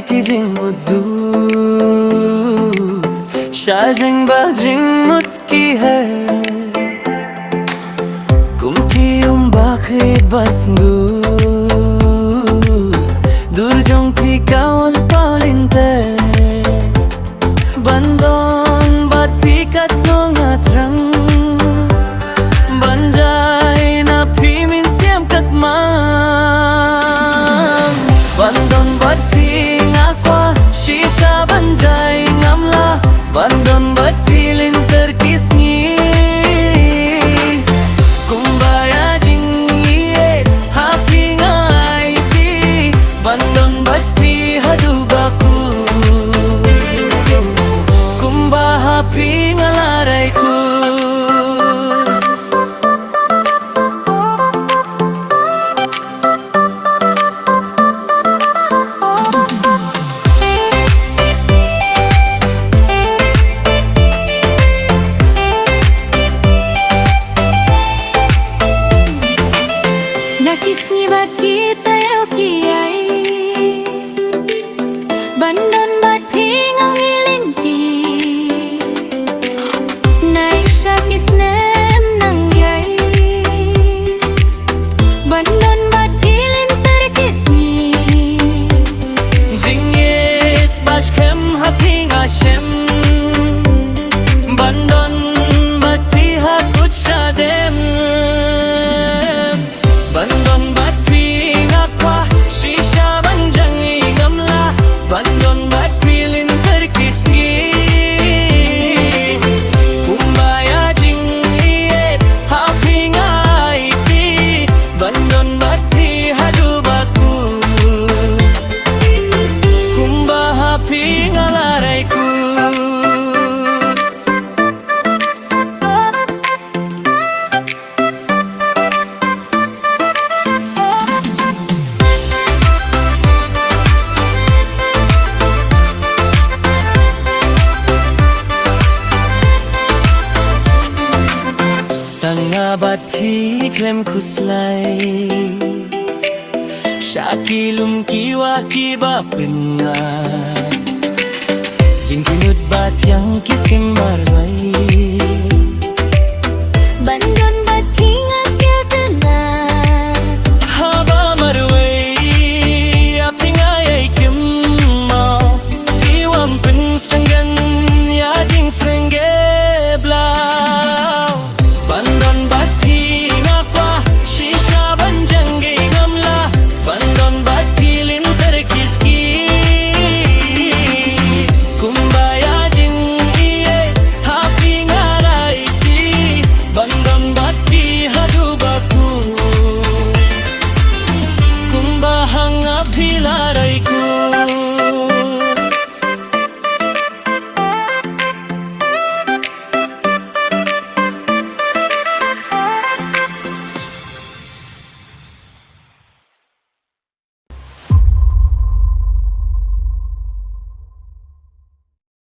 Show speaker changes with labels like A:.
A: ki jing muddu shajing ba jing mut ki hai kumki bakhe basngu durjong phi kaon paulinter bandon bat phi kat nongatrang banjai na phi min siam kat mang bandon bat phi ngakwa shisha banjai ngamla bandon bat phi linter kisni kumbaya jingi happy ngai pi bandon bat phi hadu baku kumba happy ngalarai ku
B: Nakisni bat kita yo kiai bandon bat phingau ngiling ti naisha kisnem nang yai bandon bat philin terkisni
A: jingit bas khem haphing ashem bandon bat phi hakut shadem bandon bat phi ngakwa shisha banjang ngamla bandon bat phi linter kisni kumbaya jingi happy ngai pi bandon bat phi hadu baku kumba happy ngalarai ku tanga bat phi klem khuslai shakilum kiwa ki ba pinga